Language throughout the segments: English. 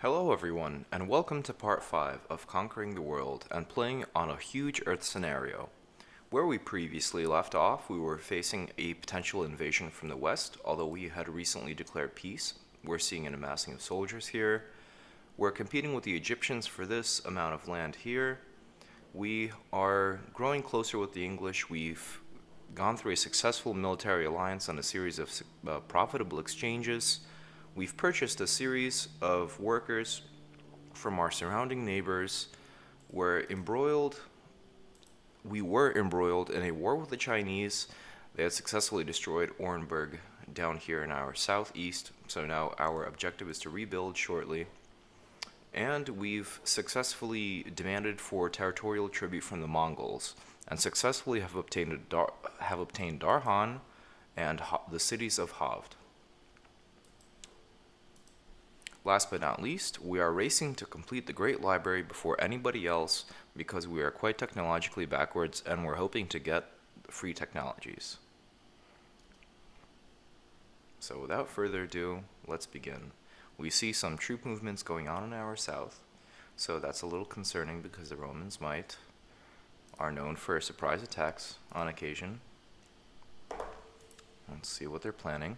Hello everyone, and welcome to part 5 of Conquering the World and playing on a huge Earth scenario. Where we previously left off, we were facing a potential invasion from the west, although we had recently declared peace. We're seeing an amassing of soldiers here. We're competing with the Egyptians for this amount of land here. We are growing closer with the English. We've gone through a successful military alliance and a series of profitable exchanges. We've purchased a series of workers from our surrounding neighbors. We were embroiled in a war with the Chinese. They had successfully destroyed Orenburg down here in our southeast, so now our objective is to rebuild shortly. And we've successfully demanded for territorial tribute from the Mongols, and successfully have obtained Darhan and the cities of Havd. Last but not least, we are racing to complete the Great Library before anybody else because we are quite technologically backwards and we're hoping to get free technologies. So without further ado, let's begin. We see some troop movements going on in our south, so that's a little concerning because the Romans are known for surprise attacks on occasion. Let's see what they're planning.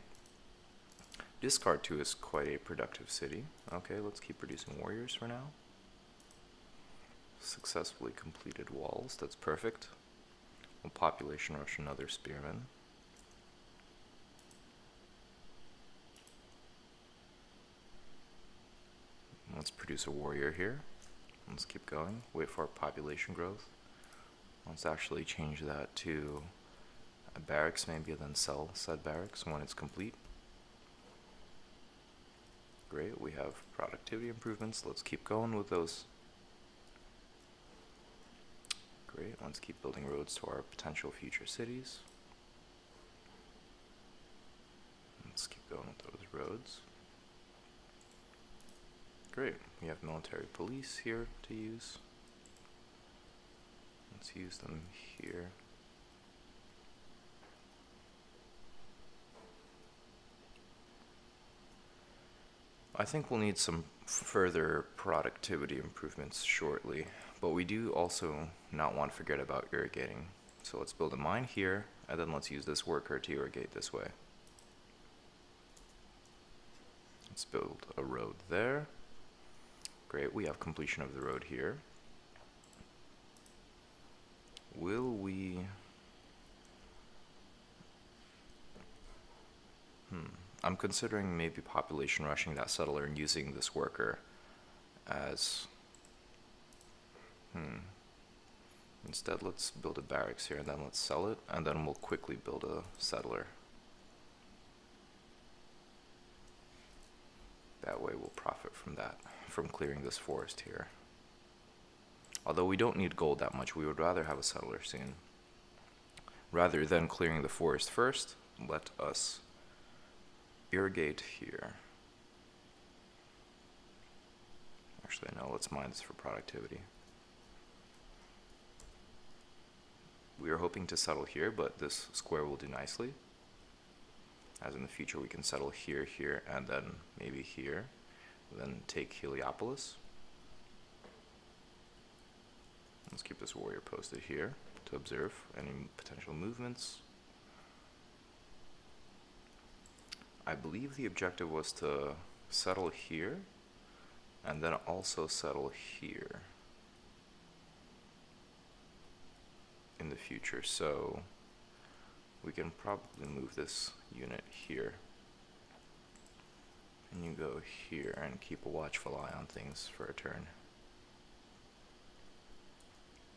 Discard 2 is quite a productive city. Okay, let's keep producing warriors for now. Successfully completed walls, that's perfect. We'll population rush another spearman. Let's produce a warrior here. Let's keep going, wait for our population growth. Let's actually change that to a barracks maybe, then sell said barracks when it's complete. Great, we have productivity improvements. Let's keep going with those. Great, let's keep building roads to our potential future cities. Let's keep going with those roads. Great, we have military police here to use. Let's use them here. I think we'll need some further productivity improvements shortly, but we do also not want to forget about irrigating. So let's build a mine here, and then let's use this worker to irrigate this way. Let's build a road there. Great, we have completion of the road here. Will we... I'm considering maybe population rushing that settler and using this worker as... Instead, let's build a barracks here, and then let's sell it, and then we'll quickly build a settler. That way we'll profit from that, from clearing this forest here. Although we don't need gold that much, we would rather have a settler soon. Rather than clearing the forest first, let us irrigate here. Actually, no, let's mine this for productivity. We are hoping to settle here, but this square will do nicely. As in the future, we can settle here, here, and then maybe here. Then take Heliopolis. Let's keep this warrior posted here to observe any potential movements. I believe the objective was to settle here, and then also settle here in the future, so we can probably move this unit here. And you go here and keep a watchful eye on things for a turn.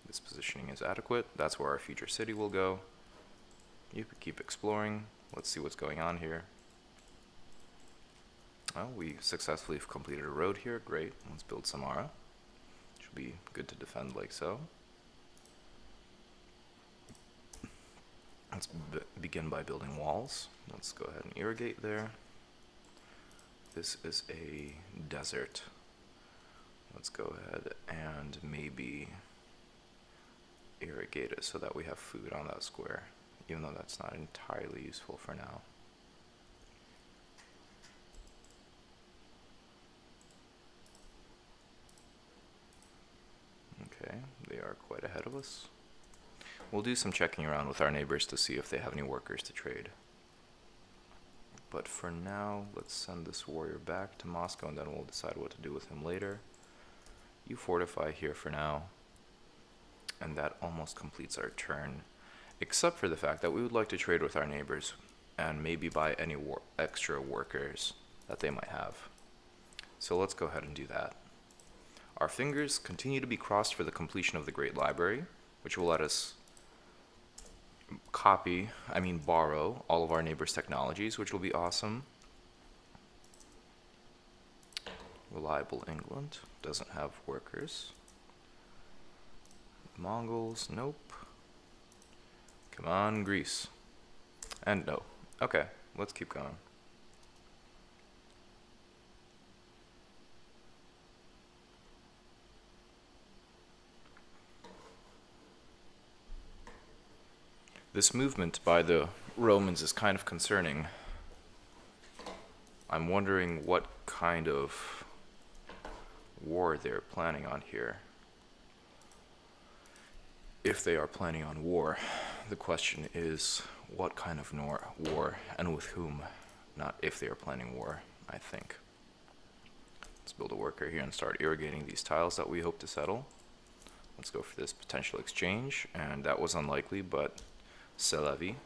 This positioning is adequate. That's where our future city will go. You could keep exploring. Let's see what's going on here. Well, we successfully have completed a road here. Great. Let's build Samara. Should be good to defend like so. Let's begin by building walls. Let's go ahead and irrigate there. This is a desert. Let's go ahead and maybe irrigate it so that we have food on that square, even though that's not entirely useful for now. Okay, they are quite ahead of us. We'll do some checking around with our neighbors to see if they have any workers to trade. But for now, let's send this warrior back to Moscow, and then we'll decide what to do with him later. You fortify here for now, and that almost completes our turn, except for the fact that we would like to trade with our neighbors and maybe buy any extra workers that they might have. So let's go ahead and do that. Our fingers continue to be crossed for the completion of the Great Library, which will let us borrow all of our neighbors' technologies, which will be awesome. Reliable England doesn't have workers. Mongols, nope. Come on, Greece. And no. Okay, let's keep going. This movement by the Romans is kind of concerning. I'm wondering what kind of war they're planning on here. If they are planning on war, the question is what kind of war and with whom, not if they are planning war, I think. Let's build a worker here and start irrigating these tiles that we hope to settle. Let's go for this potential exchange, and that was unlikely, but c'est la vie.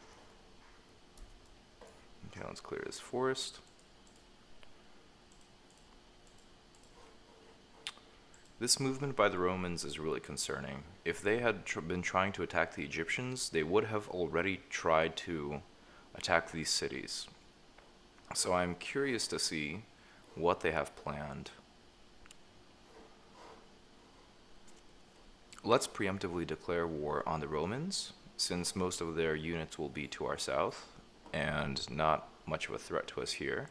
Okay, let's clear this forest. This movement by the Romans is really concerning. If they had been trying to attack the Egyptians, they would have already tried to attack these cities. So I'm curious to see what they have planned. Let's preemptively declare war on the Romans, since most of their units will be to our south, and not much of a threat to us here.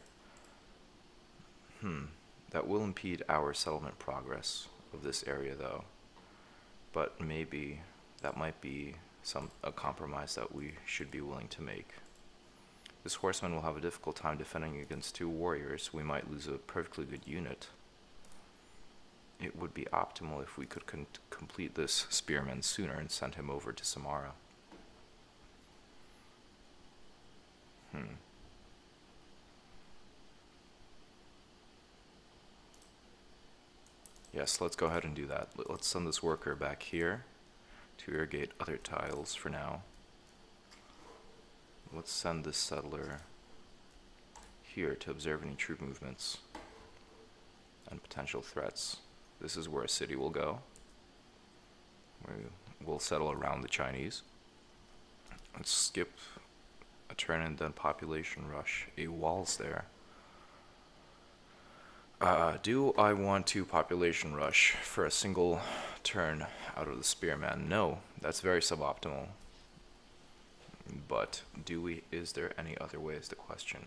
That will impede our settlement progress of this area, though. But maybe that might be a compromise that we should be willing to make. This horseman will have a difficult time defending against two warriors. We might lose a perfectly good unit. It would be optimal if we could complete this spearman sooner and send him over to Samara. Yes, let's go ahead and do that. Let's send this worker back here to irrigate other tiles for now. Let's send this settler here to observe any troop movements and potential threats. This is where a city will go. We'll settle around the Chinese. Let's skip a turn and then population rush. A wall's there. Do I want to population rush for a single turn out of the spearman? No, that's very suboptimal. But is there any other way is the question.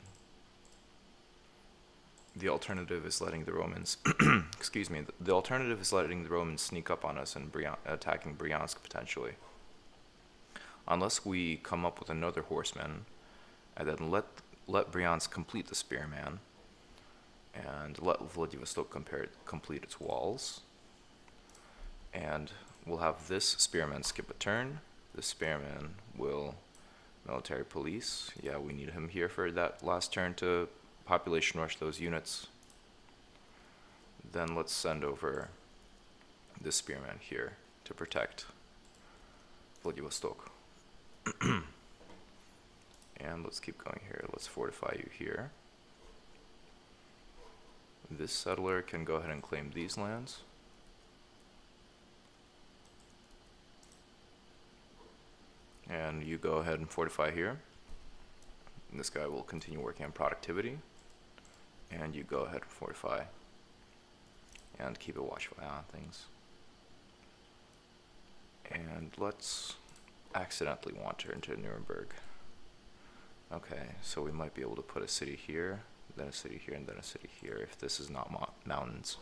The alternative is letting the Romans, the alternative is letting the Romans sneak up on us and attacking Bryansk potentially. Unless we come up with another horseman and then let Bryansk complete the spearman, and let Vladivostok complete its walls. And we'll have this spearman skip a turn. This spearman will military police. Yeah, we need him here for that last turn to population rush those units. Then let's send over this spearman here to protect Vladivostok. And let's keep going here. Let's fortify you here. This settler can go ahead and claim these lands. And you go ahead and fortify here. And this guy will continue working on productivity. And you go ahead and fortify. And keep a watchful eye on things. And let's accidentally wander into Nuremberg. Okay, so we might be able to put a city here, then a city here, and then a city here, if this is not mountains.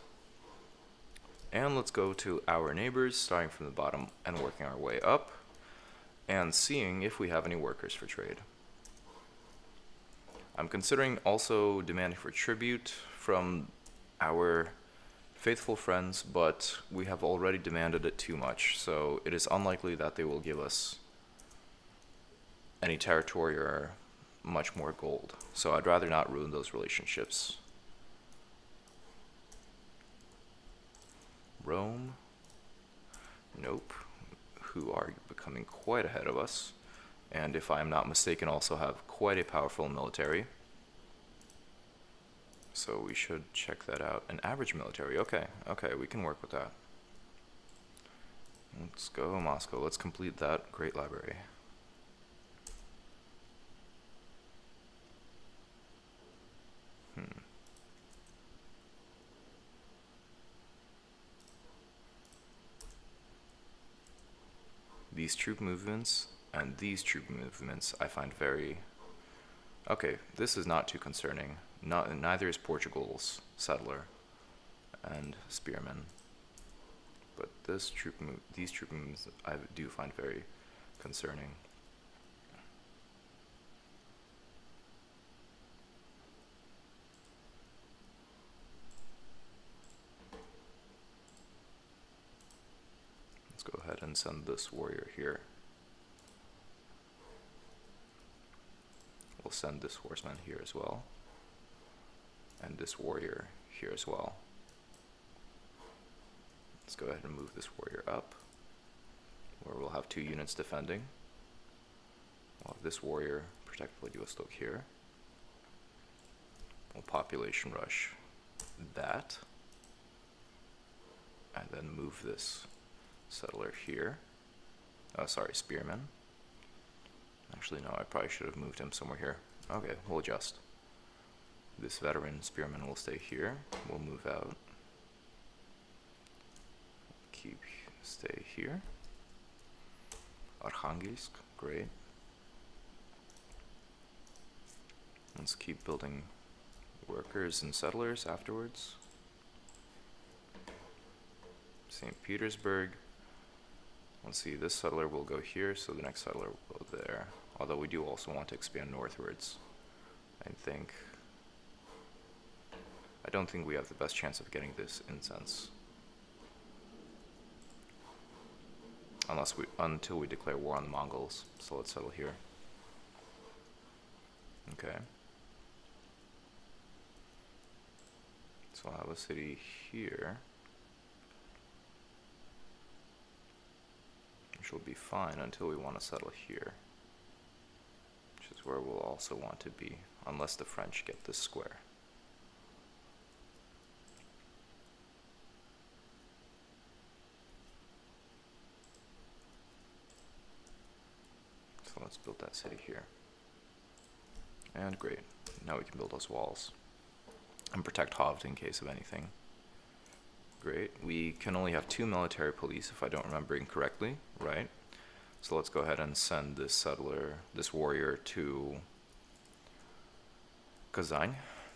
And let's go to our neighbors, starting from the bottom and working our way up, and seeing if we have any workers for trade. I'm considering also demanding for tribute from our faithful friends, but we have already demanded it too much, so it is unlikely that they will give us any territory or much more gold. So I'd rather not ruin those relationships. Rome? Nope. Who are becoming quite ahead of us, and if I am not mistaken also have quite a powerful military. So we should check that out. An average military, okay, we can work with that. Let's go Moscow, let's complete that great library. These troop movements and these troop movements I find very... Okay, this is not too concerning. Neither is Portugal's settler and spearman. But these troop movements I do find very concerning. Let's go ahead and send this warrior here. We'll send this horseman here as well. And this warrior here as well. Let's go ahead and move this warrior up, where we'll have 2 units defending. We'll have this warrior protect Vladivostok here. We'll population rush that. And then move this settler here. Oh, sorry, spearman. Actually, no, I probably should have moved him somewhere here. Okay, we'll adjust. This veteran spearman will stay here. We'll move out. Stay here. Arkhangelsk, great. Let's keep building workers and settlers afterwards. St. Petersburg. Let's see, this settler will go here, so the next settler will go there. Although we do also want to expand northwards, I think. I don't think we have the best chance of getting this incense. Until we declare war on the Mongols. So let's settle here. Okay. So I'll have a city here, which will be fine until we want to settle here, which is where we'll also want to be, unless the French get this square. So let's build that city here. And great, now we can build those walls and protect Hovd in case of anything. Great, we can only have 2 military police if I don't remember incorrectly, right? So let's go ahead and send this settler, this warrior, to Kazan,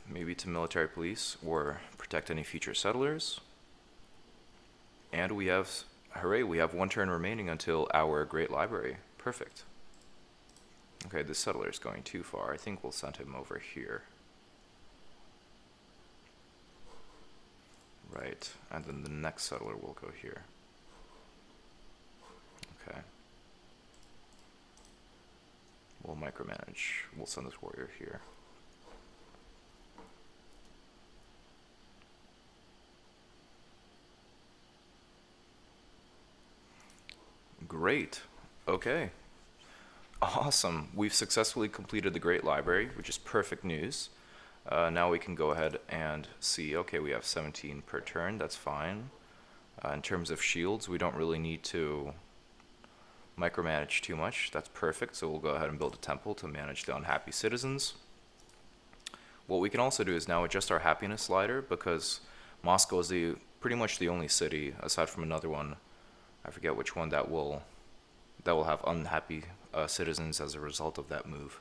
maybe to military police or protect any future settlers. And we have, hooray, we have 1 turn remaining until our great library. Perfect. Okay, this settler is going too far. I think we'll send him over here. Right, and then the next settler will go here. Okay. We'll micromanage. We'll send this warrior here. Great. Okay. Awesome. We've successfully completed the Great Library, which is perfect news. Now we can go ahead and see, okay, we have 17 per turn, that's fine. In terms of shields, we don't really need to micromanage too much, that's perfect, so we'll go ahead and build a temple to manage the unhappy citizens. What we can also do is now adjust our happiness slider, because Moscow is pretty much the only city, aside from another one, I forget which one, that will have unhappy citizens as a result of that move.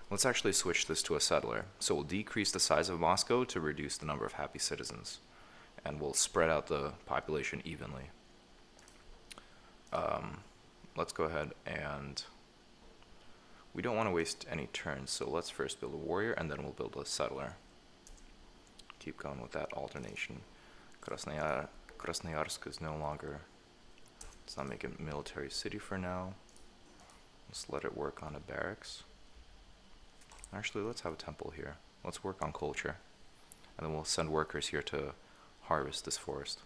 Let's actually switch this to a settler. So we'll decrease the size of Moscow to reduce the number of happy citizens, and we'll spread out the population evenly. Let's go ahead and we don't want to waste any turns, so let's first build a warrior and then we'll build a settler. Keep going with that alternation. Krasnoyarsk is no longer. Let's not make it a military city for now. Let's let it work on a barracks. Actually, let's have a temple here. Let's work on culture. And then we'll send workers here to harvest this forest.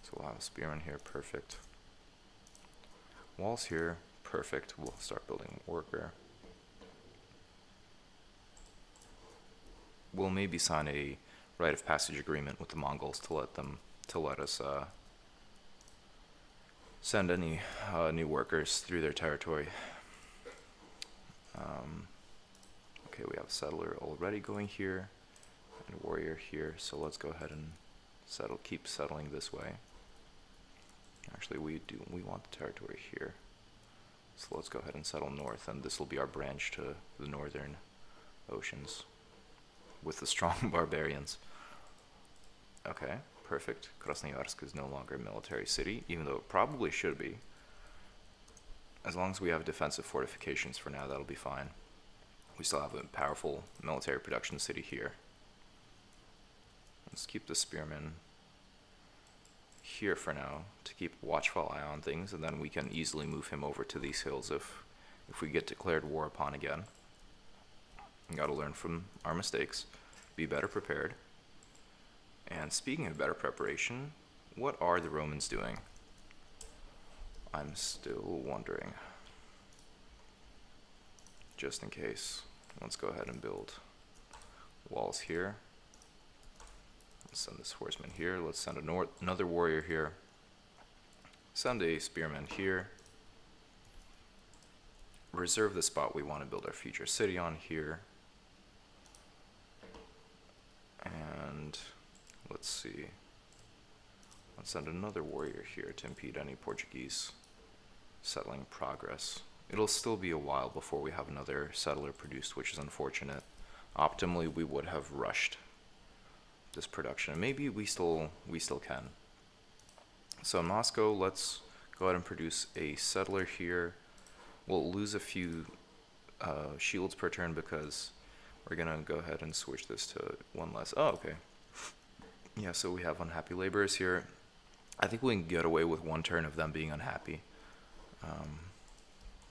So we'll have a spearman here, perfect. Walls here, perfect. We'll start building a worker. We'll maybe sign a rite of passage agreement with the Mongols to let us send any new workers through their territory. Okay, we have a settler already going here and a warrior here, so let's go ahead and keep settling this way. Actually, we want the territory here, so let's go ahead and settle north, and this will be our branch to the northern oceans with the strong barbarians. Okay, perfect. Krasnoyarsk is no longer a military city, even though it probably should be. As long as we have defensive fortifications for now, that'll be fine. We still have a powerful military production city here. Let's keep the spearmen here for now to keep a watchful eye on things, and then we can easily move him over to these hills if we get declared war upon again. We gotta learn from our mistakes, be better prepared. And speaking of better preparation, what are the Romans doing? I'm still wondering. Just in case, let's go ahead and build walls here. Let's send this horseman here. Let's send another warrior here. Send a spearman here. Reserve the spot we want to build our future city on here. And let's see. Let's send another warrior here to impede any Portuguese settling progress. It'll still be a while before we have another settler produced, which is unfortunate. Optimally, we would have rushed this production. Maybe we still can. So in Moscow, let's go ahead and produce a settler here. We'll lose a few shields per turn because we're gonna go ahead and switch this to one less. Oh, okay. Yeah, so we have unhappy laborers here. I think we can get away with one turn of them being unhappy.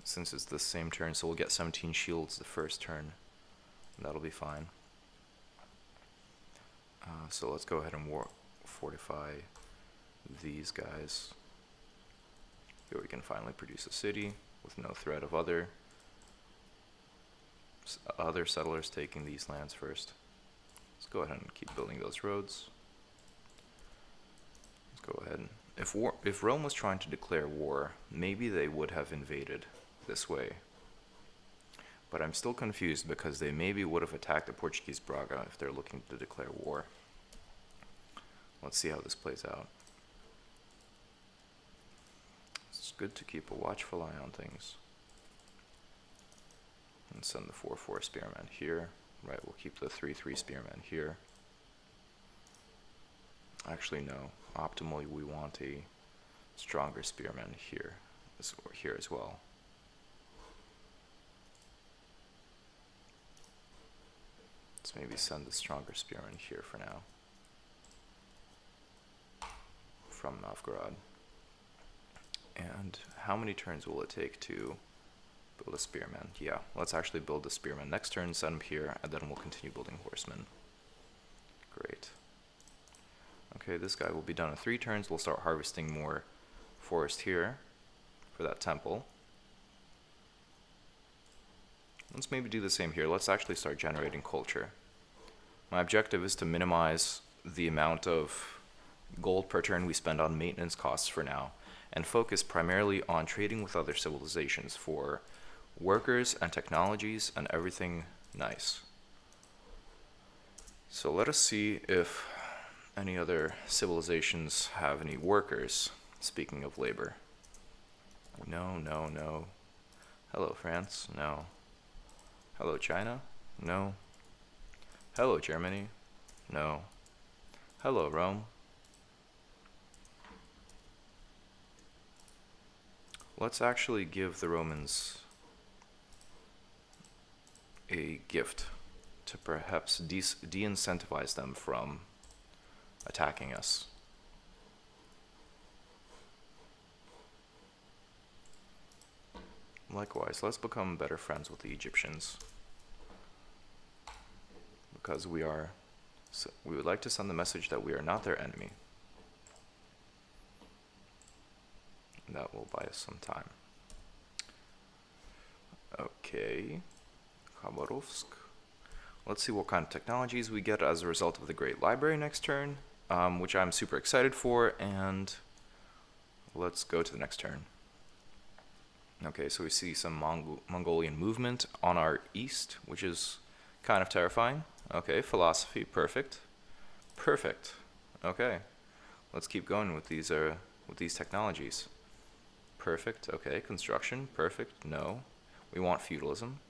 Since it's the same turn, so we'll get 17 shields the first turn. That'll be fine. So let's go ahead and fortify these guys. Here we can finally produce a city with no threat of other settlers taking these lands first. Let's go ahead and keep building those roads. Let's go ahead and if Rome was trying to declare war, maybe they would have invaded this way. But I'm still confused because they maybe would have attacked the Portuguese Braga if they're looking to declare war. Let's see how this plays out. It's good to keep a watchful eye on things. And send the 4-4 spearman here. Right, we'll keep the 3-3 spearman here. Actually, no. Optimally, we want a stronger spearman here as well. Let's maybe send the stronger spearman here for now. From Novgorod. And how many turns will it take to build a spearman? Yeah, let's actually build the spearman next turn, send him here, and then we'll continue building horsemen. Great. Okay, this guy will be done in 3 turns. We'll start harvesting more forest here for that temple. Let's maybe do the same here. Let's actually start generating culture. My objective is to minimize the amount of gold per turn we spend on maintenance costs for now, and focus primarily on trading with other civilizations for workers and technologies and everything nice. So let us see if any other civilizations have any workers, speaking of labor. No, no, no. Hello, France. No. Hello, China. No. Hello, Germany. No. Hello, Rome. Let's actually give the Romans a gift to perhaps de-incentivize them from attacking us. Likewise, let's become better friends with the Egyptians, because we would like to send the message that we are not their enemy. That will buy us some time. Okay, Khabarovsk. Let's see what kind of technologies we get as a result of the Great Library next turn, which I'm super excited for, and let's go to the next turn. Okay, so we see some Mongolian movement on our east, which is kind of terrifying. Okay, philosophy, perfect. Perfect. Okay, let's keep going with these technologies. Perfect. Okay, construction, perfect. No, we want feudalism.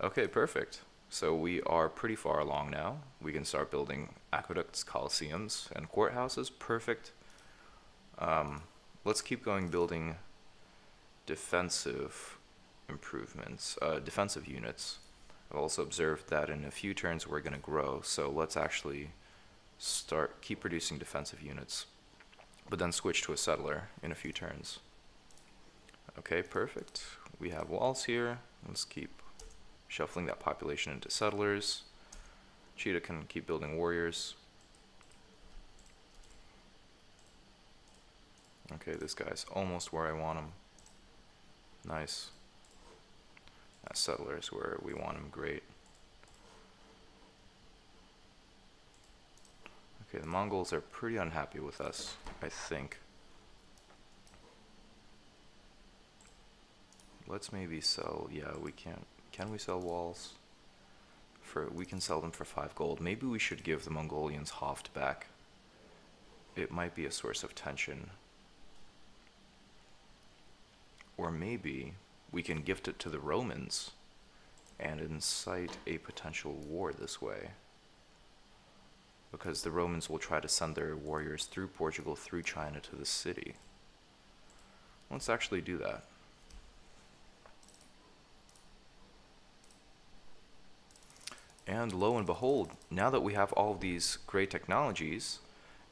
Okay, perfect. So we are pretty far along now. We can start building aqueducts, coliseums, and courthouses. Perfect. Let's keep going building defensive improvements, defensive units. I've also observed that in a few turns we're going to grow, so let's actually keep producing defensive units, but then switch to a settler in a few turns. Okay, perfect. We have walls here. Let's keep shuffling that population into settlers. Cheetah can keep building warriors. Okay, this guy's almost where I want him. Nice. That settler is where we want him. Great. Okay, the Mongols are pretty unhappy with us, I think. Let's maybe sell, yeah, we can't. Can we sell walls? We can sell them for 5 gold. Maybe we should give the Mongolians Hoft back. It might be a source of tension. Or maybe we can gift it to the Romans and incite a potential war this way. Because the Romans will try to send their warriors through Portugal, through China to the city. Let's actually do that. And lo and behold, now that we have all of these great technologies,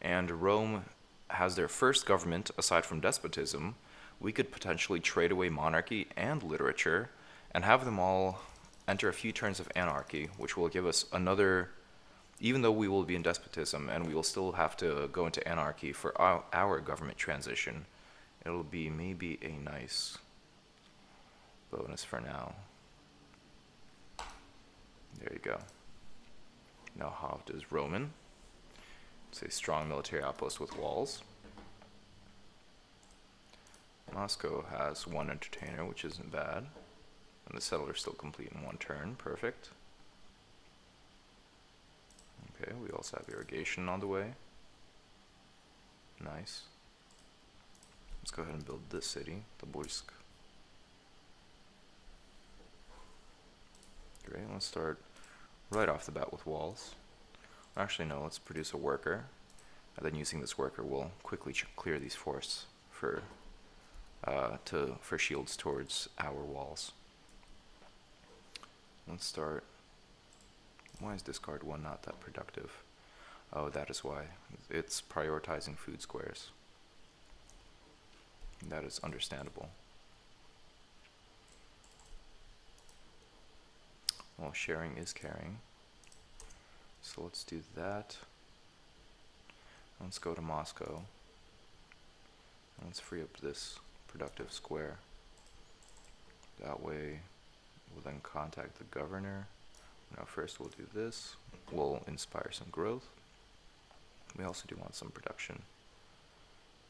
and Rome has their first government aside from despotism, we could potentially trade away monarchy and literature and have them all enter a few turns of anarchy, which will give us another, even though we will be in despotism and we will still have to go into anarchy for our government transition, it'll be maybe a nice bonus for now. There you go. Now Hoft is Roman. It's a strong military outpost with walls. Moscow has 1 entertainer, which isn't bad. And the settler's still complete in 1 turn. Perfect. Okay, we also have irrigation on the way. Nice. Let's go ahead and build this city, Tobolsk. Great, let's start right off the bat with walls. Actually, no, let's produce a worker. And then using this worker, we'll quickly clear these forests for shields towards our walls. Let's start. Why is discard 1 not that productive? Oh, that is why. It's prioritizing food squares. That is understandable. Well, sharing is caring. So let's do that. Let's go to Moscow. Let's free up this productive square. That way, we'll then contact the governor. Now first we'll do this. We'll inspire some growth. We also do want some production.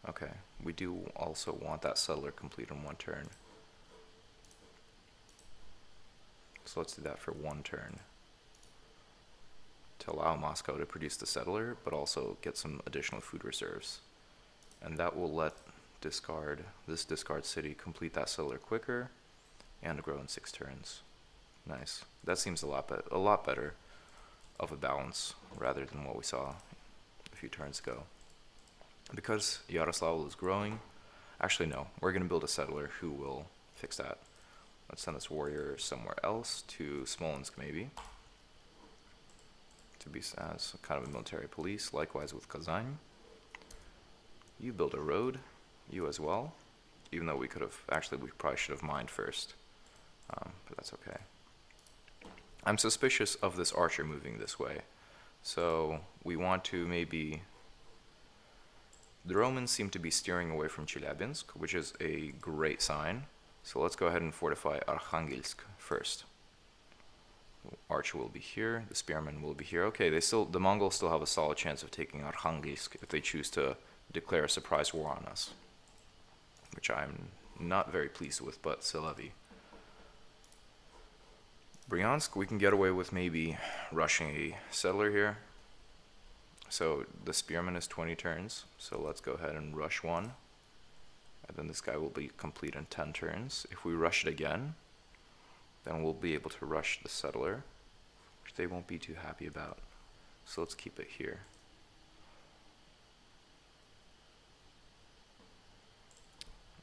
Okay, we do also want that settler complete in 1 turn. So let's do that for 1 turn. To allow Moscow to produce the settler, but also get some additional food reserves. And that will let this discard city complete that settler quicker and grow in 6 turns. Nice. That seems a lot better of a balance rather than what we saw a few turns ago. Because Yaroslavl is growing, actually no, we're going to build a settler who will fix that. Let's send this warrior somewhere else, to Smolensk maybe, to be as kind of a military police. Likewise with Kazan. You build a road. You as well. Even though we could have, actually we probably should have mined first. But that's okay. I'm suspicious of this archer moving this way. So we want to maybe... The Romans seem to be steering away from Chelyabinsk, which is a great sign. So let's go ahead and fortify Arkhangelsk first. Archer will be here, the spearmen will be here. Okay, the Mongols still have a solid chance of taking Arkhangelsk if they choose to declare a surprise war on us. Which I'm not very pleased with, but c'est la vie. Bryansk, we can get away with maybe rushing a settler here. So the spearman is 20 turns, so let's go ahead and rush one. And then this guy will be complete in 10 turns. If we rush it again, then we'll be able to rush the settler, which they won't be too happy about. So let's keep it here.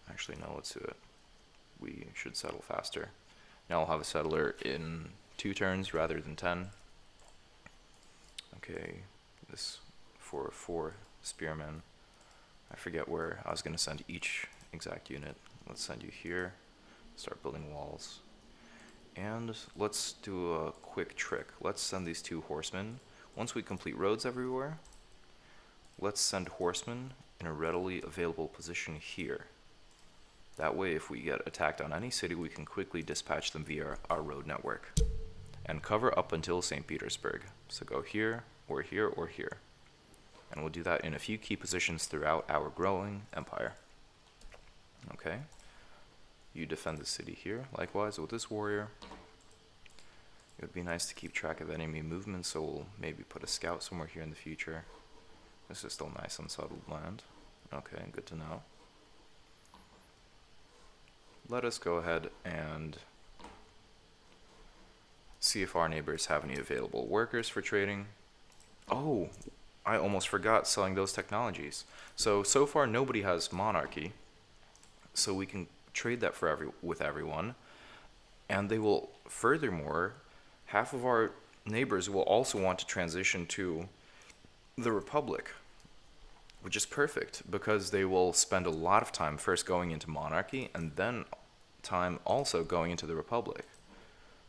Actually, no, let's do it. We should settle faster. Now I'll have a settler in 2 turns rather than 10. Okay, this for 4 spearmen. I forget where I was going to send each exact unit. Let's send you here. Start building walls. And let's do a quick trick. Let's send these 2 horsemen. Once we complete roads everywhere, let's send horsemen in a readily available position here. That way, if we get attacked on any city, we can quickly dispatch them via our road network. And cover up until St. Petersburg. So go here, or here, or here. And we'll do that in a few key positions throughout our growing empire. Okay. You defend the city here. Likewise, with this warrior. It would be nice to keep track of enemy movement, so we'll maybe put a scout somewhere here in the future. This is still nice unsettled land. Okay, good to know. Let us go ahead and see if our neighbors have any available workers for trading. Oh, I almost forgot selling those technologies. So far nobody has monarchy, so we can trade that with everyone. And they will, furthermore, half of our neighbors will also want to transition to the Republic, which is perfect because they will spend a lot of time first going into monarchy and then time also going into the Republic.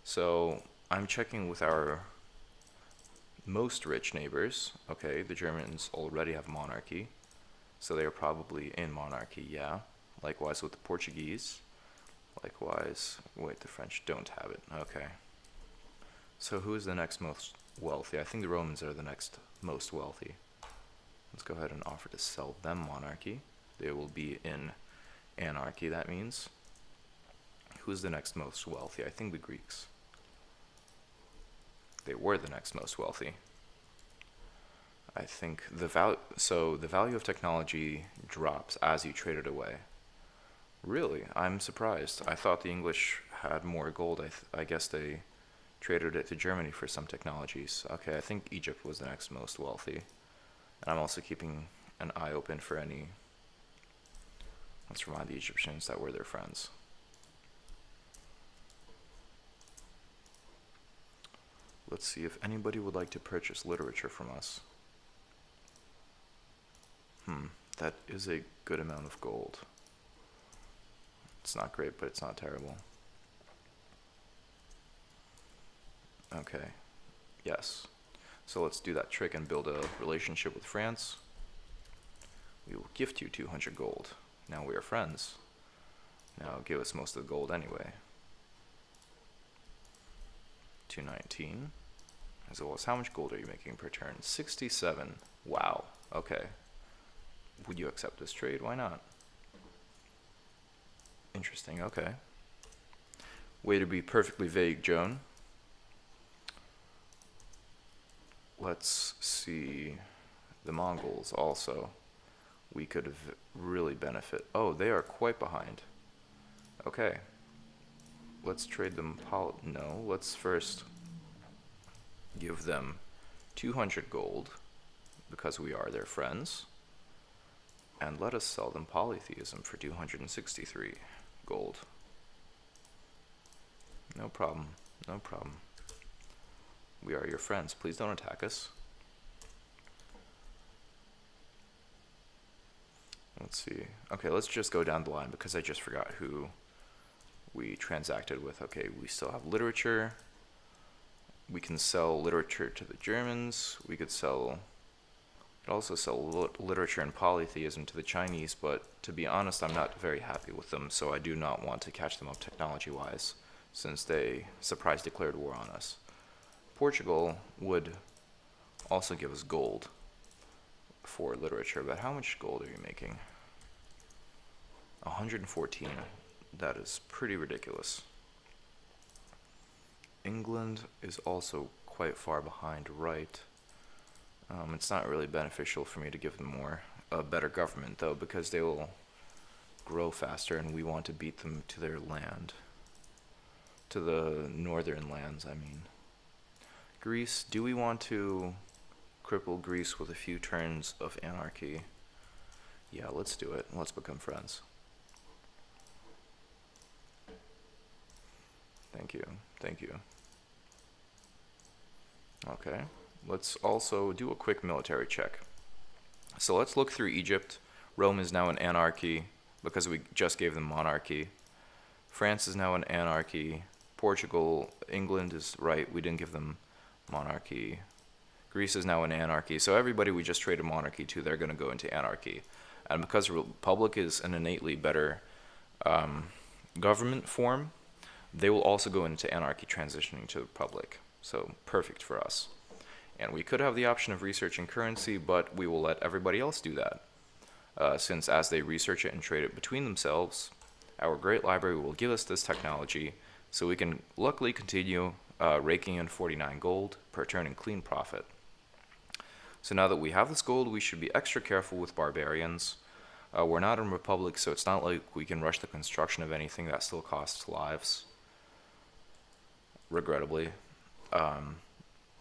So I'm checking with our most rich neighbors. Okay, the Germans already have monarchy, so they are probably in monarchy, yeah. Likewise with the Portuguese. Likewise, wait, the French don't have it. Okay. So who is the next most wealthy? I think the Romans are the next most wealthy. Let's go ahead and offer to sell them monarchy. They will be in anarchy, that means. Who's the next most wealthy? I think the Greeks. They were the next most wealthy. I think the value of technology drops as you trade it away. Really, I'm surprised. I thought the English had more gold. I guess they traded it to Germany for some technologies. Okay, I think Egypt was the next most wealthy. And I'm also keeping an eye open for any... Let's remind the Egyptians that we're their friends. Let's see if anybody would like to purchase literature from us. That is a good amount of gold. It's not great, but it's not terrible. Okay, yes. So let's do that trick and build a relationship with France. We will gift you 200 gold. Now we are friends. Now give us most of the gold anyway. 219. As well as how much gold are you making per turn? 67. Wow. Okay. Would you accept this trade? Why not? Interesting. Okay. Way to be perfectly vague, Joan. Let's see. The Mongols also. We could really benefit. Oh, they are quite behind. Okay. Let's trade them no, let's first give them 200 gold because we are their friends. And let us sell them polytheism for 263 gold. No problem, no problem. We are your friends. Please don't attack us. Let's see. Okay, let's just go down the line because I just forgot who we transacted with. Okay, we still have literature. We can sell literature to the Germans. We could also sell literature and polytheism to the Chinese, but to be honest, I'm not very happy with them, so I do not want to catch them up technology-wise, since they surprise declared war on us. Portugal would also give us gold for literature, but how much gold are you making? 114. That is pretty ridiculous. England is also quite far behind, right? It's not really beneficial for me to give them a better government, though, because they will grow faster and we want to beat them to their land. To the northern lands, I mean. Greece, do we want to cripple Greece with a few turns of anarchy? Yeah, let's do it. Let's become friends. Thank you. Thank you. Okay. Let's also do a quick military check. So let's look through Egypt. Rome is now an anarchy because we just gave them monarchy. France is now an anarchy. Portugal, England is right. We didn't give them monarchy. Greece is now an anarchy. So everybody we just traded monarchy to, they're going to go into anarchy. And because Republic is an innately better government form, they will also go into anarchy transitioning to Republic. So perfect for us. And we could have the option of researching currency, but we will let everybody else do that. Since as they research it and trade it between themselves, our great library will give us this technology, so we can luckily continue raking in 49 gold per turn in clean profit. So now that we have this gold, we should be extra careful with barbarians. We're not in Republic, so it's not like we can rush the construction of anything that still costs lives, regrettably.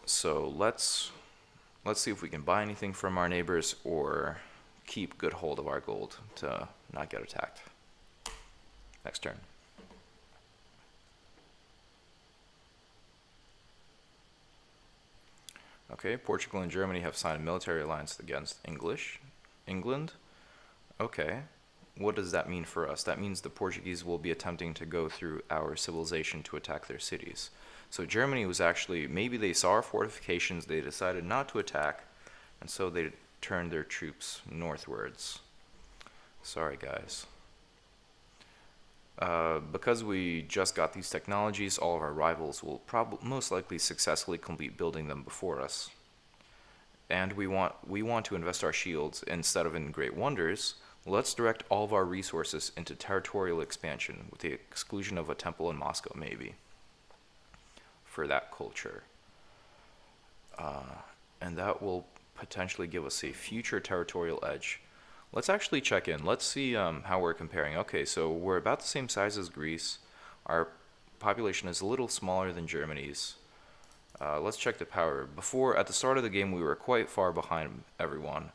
So let's see if we can buy anything from our neighbors or keep good hold of our gold to not get attacked. Next turn. Okay, Portugal and Germany have signed a military alliance against England. Okay, what does that mean for us? That means the Portuguese will be attempting to go through our civilization to attack their cities. So Germany was actually, maybe they saw our fortifications, they decided not to attack, and so they turned their troops northwards. Sorry, guys. Because we just got these technologies, all of our rivals will most likely successfully complete building them before us. And we want to invest our shields instead of in great wonders. Let's direct all of our resources into territorial expansion, with the exclusion of a temple in Moscow, maybe, for that culture. And that will potentially give us a future territorial edge. Let's actually check in. Let's see how we're comparing. Okay, so we're about the same size as Greece. Our population is a little smaller than Germany's. Let's check the power. Before, at the start of the game, we were quite far behind everyone.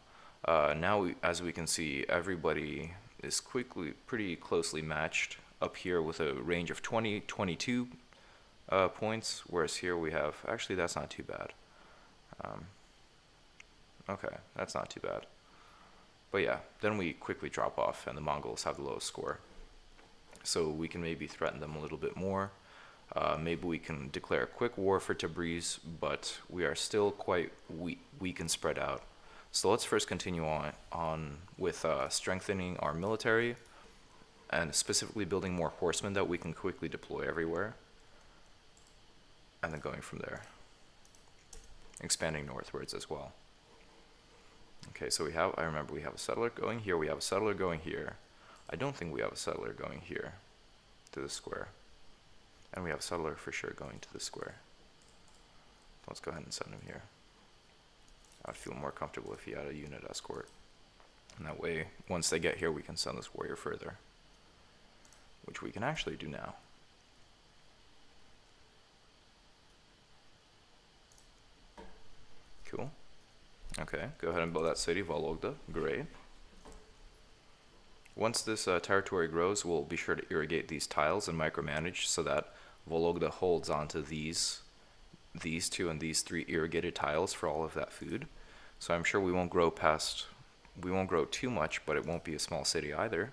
Now, as we can see, everybody is pretty closely matched up here with a range of 20, 22 points, whereas here we have, actually that's not too bad. Okay, that's not too bad. But yeah, then we quickly drop off and the Mongols have the lowest score. So we can maybe threaten them a little bit more. Maybe we can declare a quick war for Tabriz, but we are still quite weak and spread out. So let's first continue on with strengthening our military and specifically building more horsemen that we can quickly deploy everywhere. And then going from there. Expanding northwards as well. Okay, so I remember we have a settler going here, we have a settler going here. I don't think we have a settler going here to the square. And we have a settler for sure going to the square. Let's go ahead and send him here. I'd feel more comfortable if he had a unit escort. And that way, once they get here, we can send this warrior further. Which we can actually do now. Cool. Okay, go ahead and build that city, Vologda. Great. Once this territory grows, we'll be sure to irrigate these tiles and micromanage so that Vologda holds onto these these two and these three irrigated tiles for all of that food. So I'm sure we won't grow too much, but it won't be a small city either.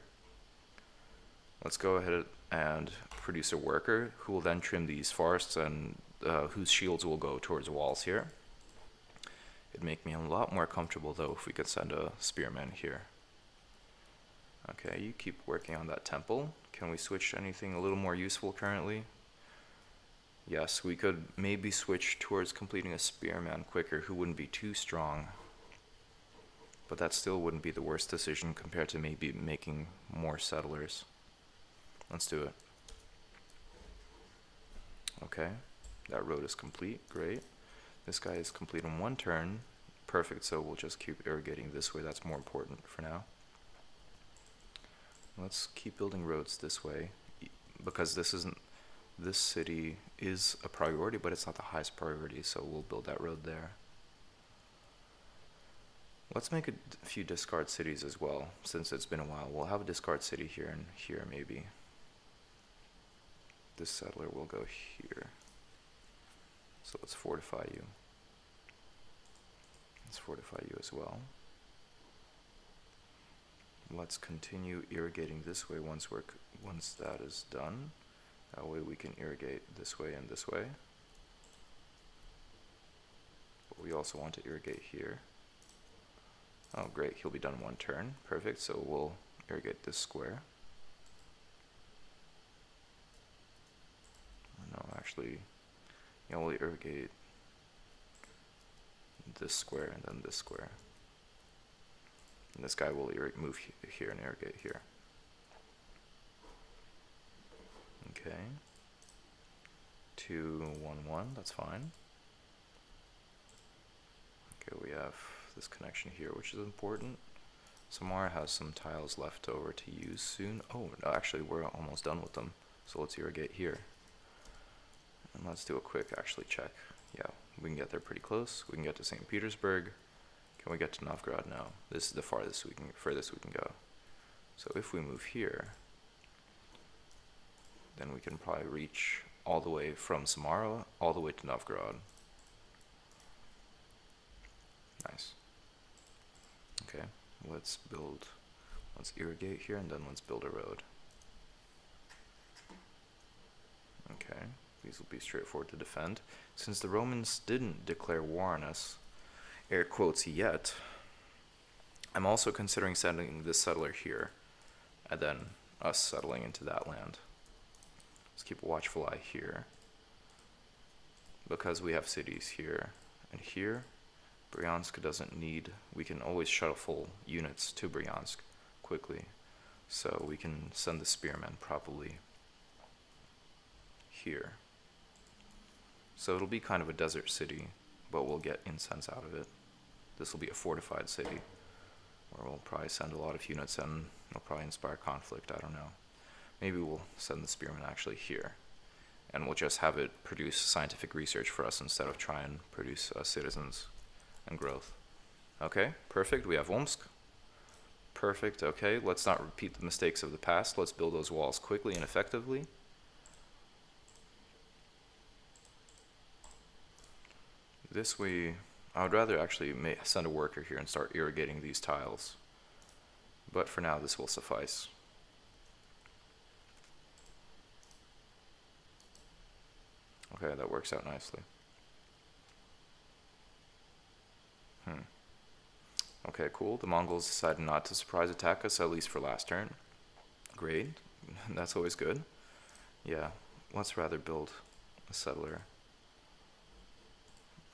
Let's go ahead and produce a worker who will then trim these forests and whose shields will go towards walls here. It'd make me a lot more comfortable though if we could send a spearman here. Okay, you keep working on that temple. Can we switch to anything a little more useful currently? Yes, we could maybe switch towards completing a spearman quicker who wouldn't be too strong. But that still wouldn't be the worst decision compared to maybe making more settlers. Let's do it. Okay, that road is complete, great. This guy is complete in 1 turn. Perfect, so we'll just keep irrigating this way, that's more important for now. Let's keep building roads this way, because this city is a priority, but it's not the highest priority, so we'll build that road there. Let's make a few discard cities as well, since it's been a while. We'll have a discard city here and here maybe. This settler will go here. So let's fortify you. Let's fortify you as well. Let's continue irrigating this way once that is done. That way we can irrigate this way and this way. But we also want to irrigate here. Oh great, he'll be done in 1 turn. Perfect, so we'll irrigate this square. No, actually, yeah, we'll irrigate this square and then this square. And this guy will move here and irrigate here. Okay. 2, 1, 1, that's fine. Okay, we have this connection here, which is important. Samara has some tiles left over to use soon. Oh, no, actually, we're almost done with them. So let's irrigate here. And let's do a quick check. Yeah, we can get there pretty close. We can get to St. Petersburg. Can we get to Novgorod now? This is the furthest we can go. So if we move here, then we can probably reach all the way from Samara all the way to Novgorod. Nice. Okay, let's irrigate here and then let's build a road. Okay, these will be straightforward to defend. Since the Romans didn't declare war on us, air quotes, yet, I'm also considering sending this settler here and then us settling into that land. Let's keep a watchful eye here, because we have cities here and here. Bryansk doesn't need, we can always shuttle units to Bryansk quickly, so we can send the spearmen probably here. So it'll be kind of a desert city, but we'll get incense out of it. This will be a fortified city, where we'll probably send a lot of units and it'll probably inspire conflict, I don't know. Maybe we'll send the spearmen actually here, and we'll just have it produce scientific research for us instead of try and produce citizens and growth. Okay, perfect, we have Omsk. Perfect, okay, let's not repeat the mistakes of the past. Let's build those walls quickly and effectively. This way, I would rather actually send a worker here and start irrigating these tiles. But for now, this will suffice. Okay, that works out nicely. Okay, cool. The Mongols decided not to surprise attack us, at least for last turn. Great. That's always good. Yeah, let's rather build a settler.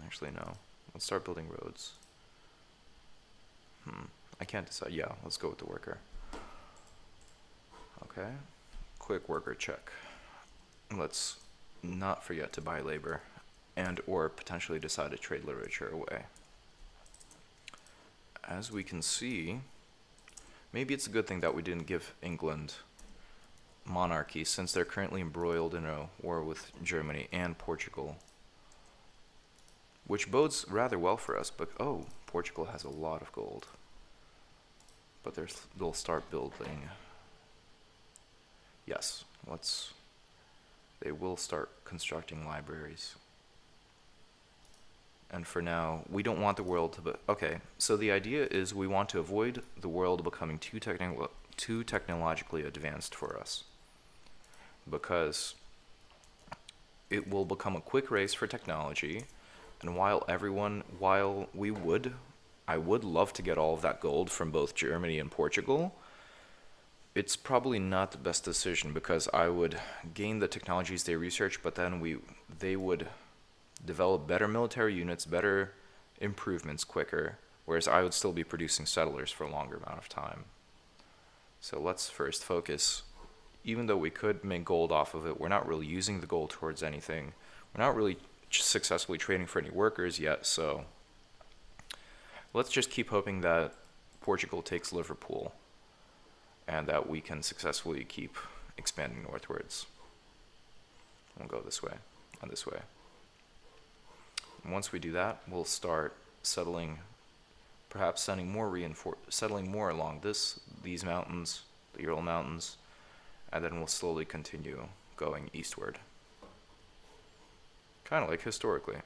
Actually, no. Let's start building roads. I can't decide. Yeah, let's go with the worker. Okay. Quick worker check. Let's not forget to buy labor and or potentially decide to trade literature away. As we can see, maybe it's a good thing that we didn't give England monarchy, since they're currently embroiled in a war with Germany and Portugal, which bodes rather well for us. But oh, Portugal has a lot of gold, but they'll start building. Yes, they will start constructing libraries. And for now, we don't want the world to be... Okay, so the idea is we want to avoid the world becoming too technologically advanced for us. Because it will become a quick race for technology, and I would love to get all of that gold from both Germany and Portugal, it's probably not the best decision because I would gain the technologies they research, but then they would develop better military units, better improvements quicker, whereas I would still be producing settlers for a longer amount of time. So let's first focus. Even though we could make gold off of it, we're not really using the gold towards anything. We're not really successfully trading for any workers yet, so let's just keep hoping that Portugal takes Liverpool and that we can successfully keep expanding northwards. We'll go this way and this way. And once we do that, we'll start settling, perhaps settling more along these mountains, the Ural Mountains, and then we'll slowly continue going eastward. Kind of like historically.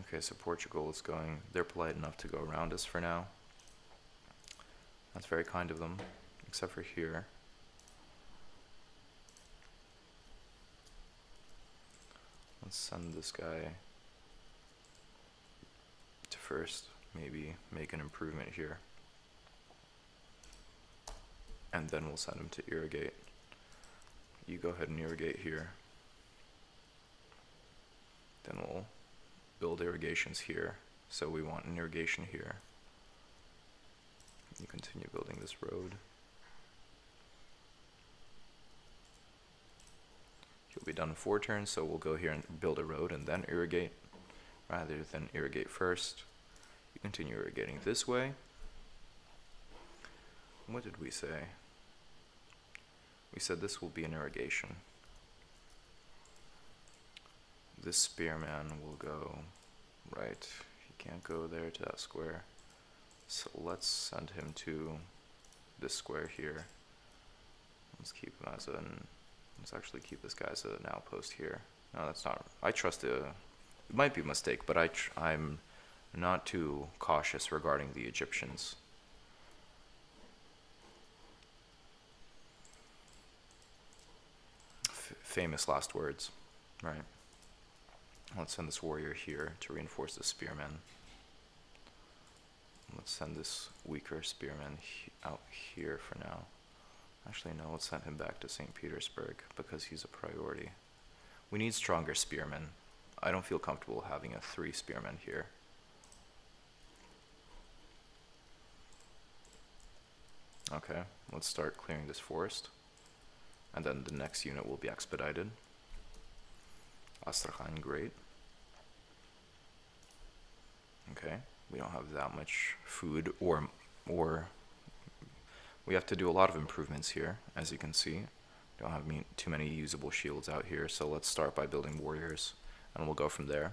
Okay, so Portugal is going, they're polite enough to go around us for now. That's very kind of them, except for here. Let's send this guy to first maybe make an improvement here. And then we'll send him to irrigate. You go ahead and irrigate here. Then we'll build irrigations here. So we want an irrigation here. You continue building this road. He'll be done in 4 turns, so we'll go here and build a road and then irrigate, rather than irrigate first. You continue irrigating this way. What did we say? We said this will be an irrigation. This spearman will go right. He can't go there to that square. So let's send him to this square here. Let's keep him as let's actually keep this guy as an outpost here. No, that's not, I trust it might be a mistake, but I'm not too cautious regarding the Egyptians. Famous last words, right? Let's send this warrior here to reinforce the spearmen. Let's send this weaker spearman out here for now. Actually, no, let's send him back to St. Petersburg because he's a priority. We need stronger spearmen. I don't feel comfortable having a 3 spearmen here. Okay, let's start clearing this forest. And then the next unit will be expedited. Astrakhan, great. Okay, we don't have that much food or we have to do a lot of improvements here, as you can see. Don't have too many usable shields out here, so let's start by building warriors, and we'll go from there.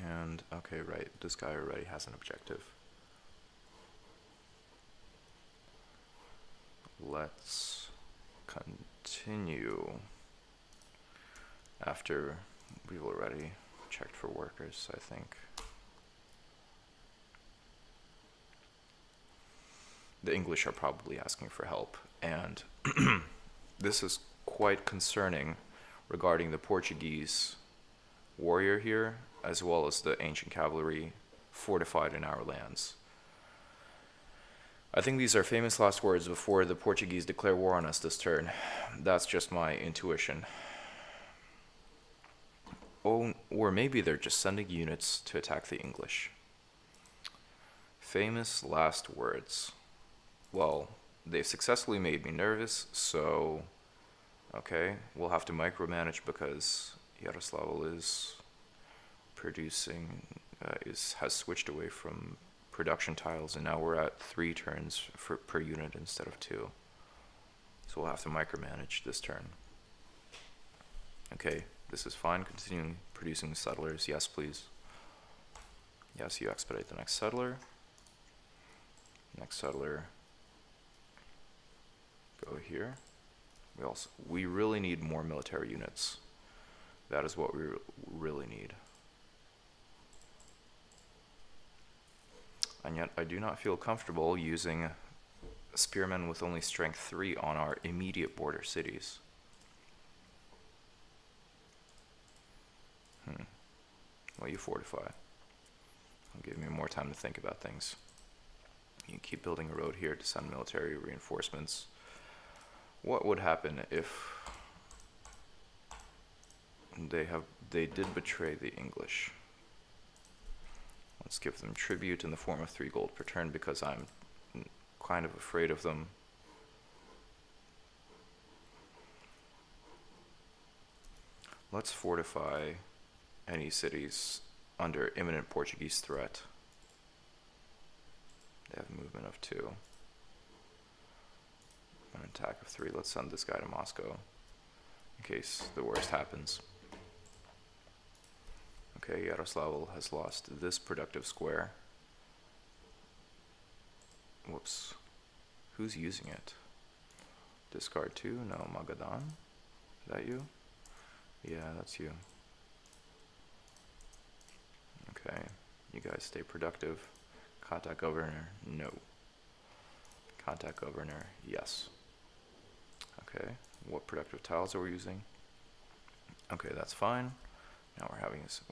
And, okay, right, this guy already has an objective. Let's continue after we've already checked for workers, I think. The English are probably asking for help, and this is quite concerning regarding the Portuguese warrior here, as well as the ancient cavalry fortified in our lands. I think these are famous last words before the Portuguese declare war on us this turn. That's just my intuition. Oh, or maybe they're just sending units to attack the English. Famous last words. Well, they've successfully made me nervous, so okay, we'll have to micromanage because Yaroslavl is producing, has switched away from production tiles, and now we're at 3 turns per unit instead of 2. So we'll have to micromanage this turn. Okay, this is fine. Continuing producing settlers. Yes, please. Yes, you expedite the next settler. Next settler Go here. We really need more military units. That is what we really need. And yet I do not feel comfortable using spearmen with only strength 3 on our immediate border cities. Well, you fortify. It'll give me more time to think about things. You keep building a road here to send military reinforcements. What would happen if they did betray the English? Let's give them tribute in the form of 3 gold per turn because I'm kind of afraid of them. Let's fortify any cities under imminent Portuguese threat. They have a movement of 2. An attack of 3. Let's send this guy to Moscow in case the worst happens. Okay, Yaroslavl has lost this productive square. Whoops. Who's using it? Discard 2? No, Magadan? Is that you? Yeah, that's you. Okay, you guys stay productive. Contact governor? No. Contact governor? Yes. Okay, what productive tiles are we using? Okay, that's fine. Now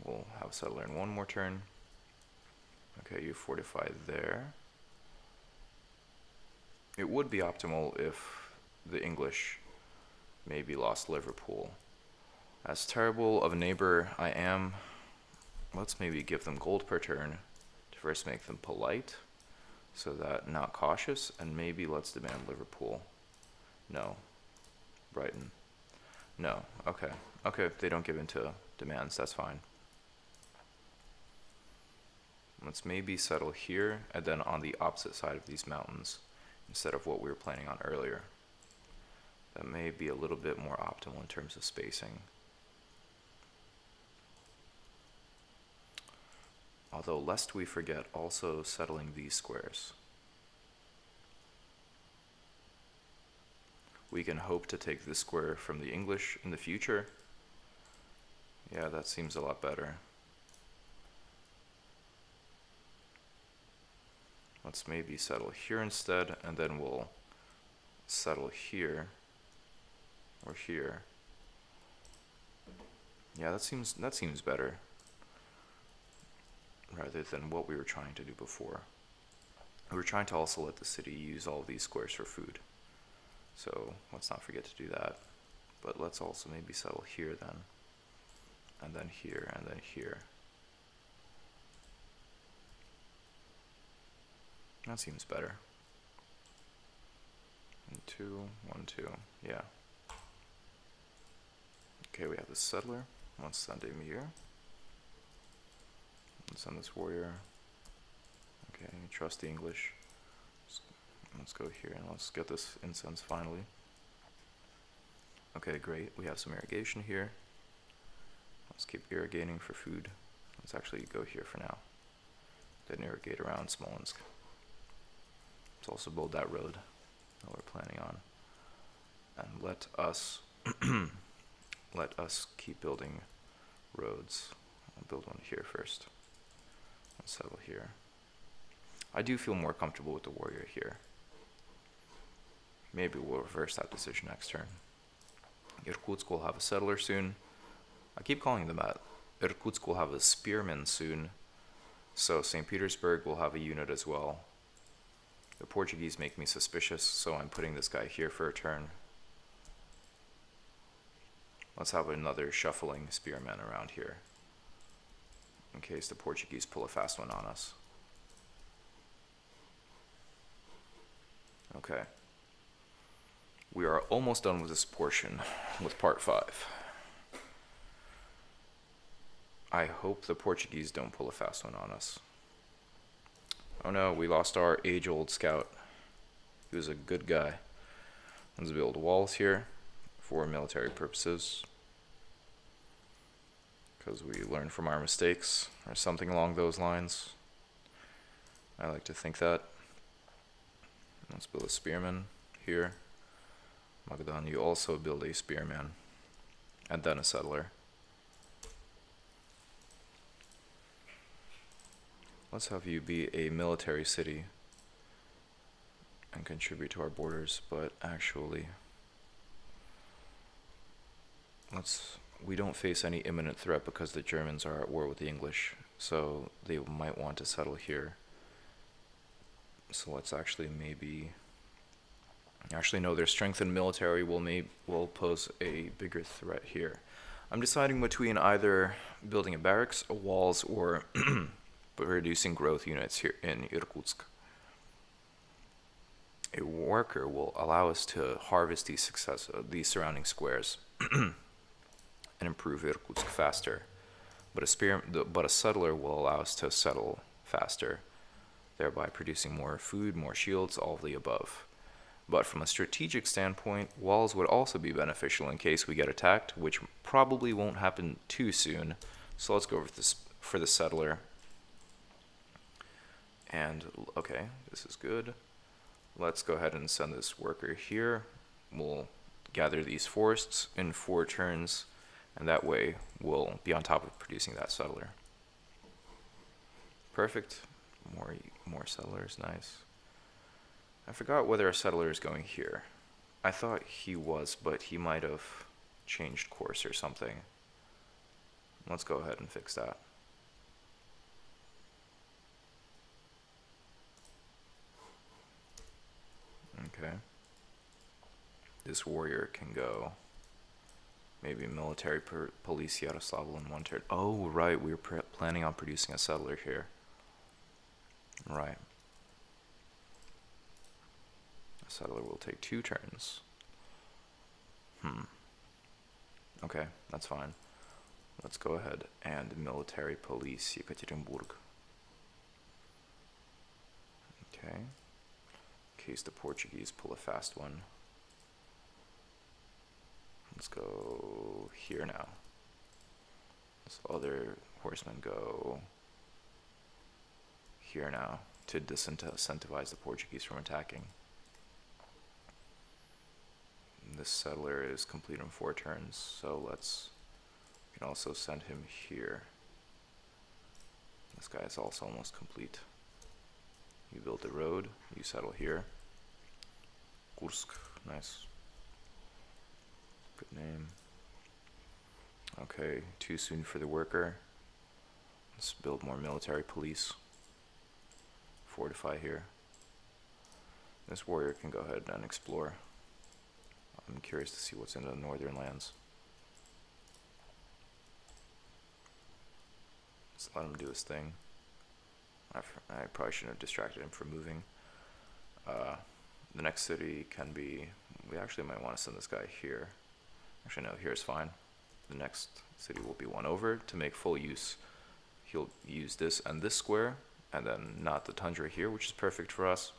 we'll have a settler in 1 more turn. Okay, you fortify there. It would be optimal if the English maybe lost Liverpool. As terrible of a neighbor I am, let's maybe give them gold per turn to first make them polite, so that not cautious, and maybe let's demand Liverpool. No. Brighton. No. Okay. Okay, if they don't give in to demands, that's fine. Let's maybe settle here, and then on the opposite side of these mountains, instead of what we were planning on earlier. That may be a little bit more optimal in terms of spacing. Although, lest we forget also settling these squares. We can hope to take this square from the English in the future. Yeah, that seems a lot better. Let's maybe settle here instead, and then we'll settle here or here. Yeah, that seems better, rather than what we were trying to do before. We were trying to also let the city use all of these squares for food. So let's not forget to do that. But let's also maybe settle here then. And then here, and then here. That seems better. 2, 1, 2, yeah. Okay, we have this settler. Let's send him here. Let's send this warrior. Okay, trust the English. Let's go here and let's get this incense finally. Okay, great. We have some irrigation here. Let's keep irrigating for food. Let's actually go here for now. Then irrigate around Smolensk. Let's also build that road that we're planning on. And let us keep building roads. I'll build one here first. Let's settle here. I do feel more comfortable with the warrior here. Maybe we'll reverse that decision next turn. Irkutsk will have a settler soon. I keep calling them that. Irkutsk will have a spearman soon. So St. Petersburg will have a unit as well. The Portuguese make me suspicious, so I'm putting this guy here for a turn. Let's have another shuffling spearman around here, in case the Portuguese pull a fast one on us. Okay. We are almost done with this portion, with part 5. I hope the Portuguese don't pull a fast one on us. Oh no, we lost our age-old scout. He was a good guy. Let's build walls here for military purposes, because we learn from our mistakes, or something along those lines. I like to think that. Let's build a spearman here. Magadan, you also build a spearman. And then a settler. Let's have you be a military city and contribute to our borders, but actually, we don't face any imminent threat because the Germans are at war with the English, so they might want to settle here. So let's actually no, their strengthened military will pose a bigger threat here. I'm deciding between either building a barracks, a walls, or reducing growth units here in Irkutsk. A worker will allow us to harvest these surrounding squares and improve Irkutsk faster. But a settler will allow us to settle faster, thereby producing more food, more shields, all of the above. But from a strategic standpoint, walls would also be beneficial in case we get attacked, which probably won't happen too soon. So let's go for the settler. And, okay, this is good. Let's go ahead and send this worker here. We'll gather these forests in 4 turns, and that way we'll be on top of producing that settler. Perfect. More settlers, nice. I forgot whether a settler is going here. I thought he was, but he might have changed course or something. Let's go ahead and fix that. Okay. This warrior can go. Maybe military police Yaroslavl in 1 turn. Oh, right, we were planning on producing a settler here. Right. A settler will take 2 turns. Okay, that's fine. Let's go ahead and military police Yekaterinburg. Okay. In case the Portuguese pull a fast one. Let's go here now. This other horsemen go here now to disincentivize the Portuguese from attacking. This settler is complete in 4 turns, so we can also send him here. This guy is also almost complete. You build the road, you settle here. Kursk, nice. Good name. Okay, too soon for the worker. Let's build more military police. Fortify here. This warrior can go ahead and explore. I'm curious to see what's in the northern lands. Let's let him do his thing. I probably shouldn't have distracted him from moving. The next city can be... We actually might want to send this guy here. Actually, no, here's fine. The next city will be won over. To make full use, he'll use this and this square, and then not the tundra here, which is perfect for us.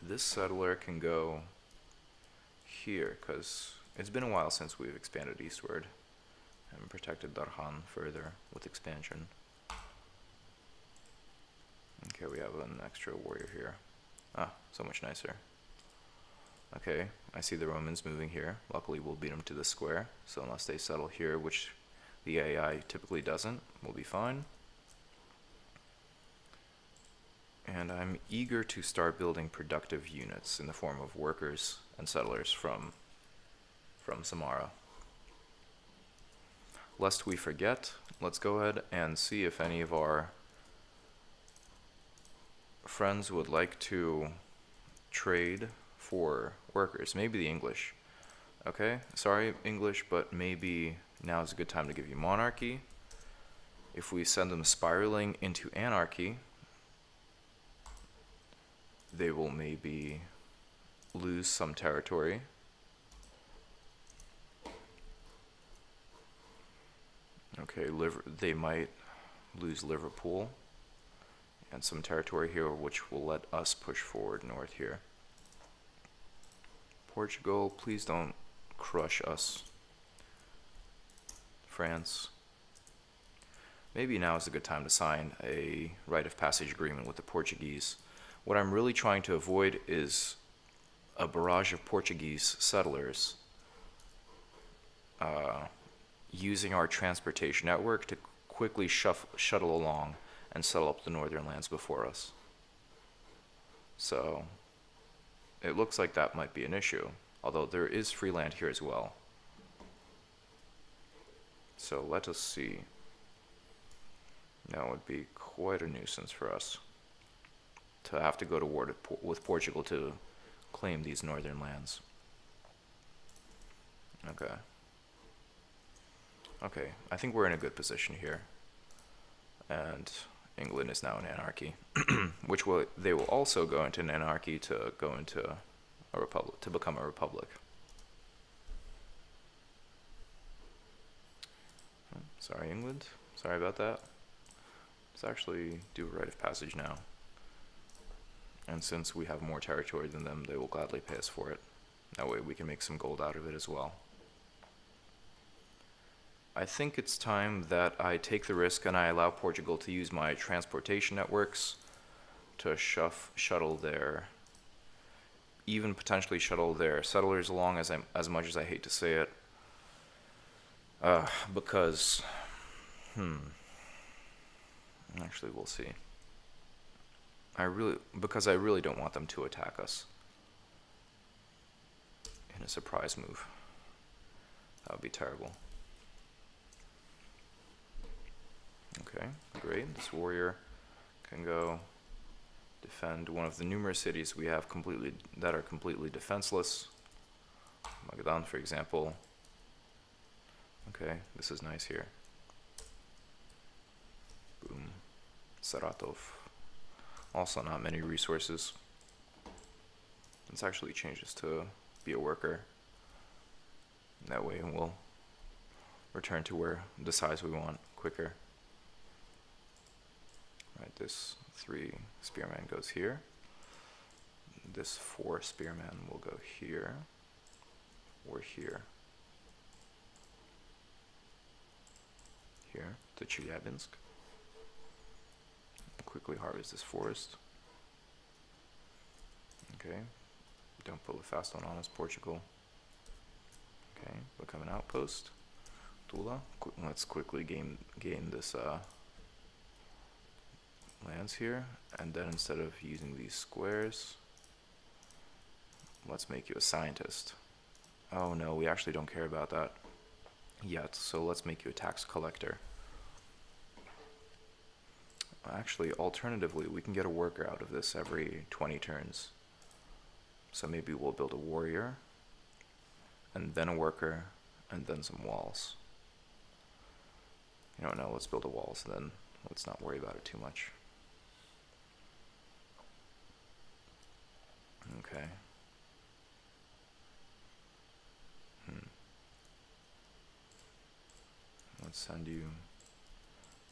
This settler can go here, because it's been a while since we've expanded eastward and protected Darhan further with expansion. Okay, we have an extra warrior here. Ah, so much nicer. Okay, I see the Romans moving here. Luckily, we'll beat them to the square, so unless they settle here, which the AI typically doesn't, we'll be fine. And I'm eager to start building productive units in the form of workers and settlers from Samara. Lest we forget, let's go ahead and see if any of our friends would like to trade for workers. Maybe the English. Okay, sorry English, but maybe now is a good time to give you monarchy. If we send them spiraling into anarchy, they will maybe lose some territory. Okay, they might lose Liverpool and some territory here, which will let us push forward north here. Portugal, please don't crush us. France. Maybe now is a good time to sign a rite of passage agreement with the Portuguese. What I'm really trying to avoid is a barrage of Portuguese settlers using our transportation network to quickly shuttle along and settle up the northern lands before us. So it looks like that might be an issue, although there is free land here as well. So let us see. That would be quite a nuisance for us to have to go to war with Portugal to claim these northern lands. Okay. Okay, I think we're in a good position here. And England is now in anarchy, which they will also go into an anarchy to go into a republic, to become a republic. Sorry, England. Sorry about that. Let's actually do a rite of passage now. And since we have more territory than them, they will gladly pay us for it. That way we can make some gold out of it as well. I think it's time that I take the risk and I allow Portugal to use my transportation networks to shuttle their, even potentially shuttle their settlers along, as much as I hate to say it. Because, actually we'll see. Because I really don't want them to attack us in a surprise move. That would be terrible. Okay, great. This warrior can go defend one of the numerous cities we have that are completely defenseless. Magadan, for example. Okay, this is nice here. Boom. Saratov. Also not many resources. Let's actually change this to be a worker. That way we'll return to the size we want quicker. Right, this 3 spearman goes here. This 4 spearman will go here or here. Here to Chelyabinsk. Quickly harvest this forest. Okay, don't pull a fast one on us, Portugal. Okay, become an outpost. Tula, let's quickly gain this lands here, and then instead of using these squares, let's make you a scientist. Oh no, we actually don't care about that yet, so let's make you a tax collector. Actually, alternatively, we can get a worker out of this every 20 turns. So maybe we'll build a warrior, and then a worker, and then some walls. You know, no, let's build a wall, so then let's not worry about it too much. Okay. Let's send you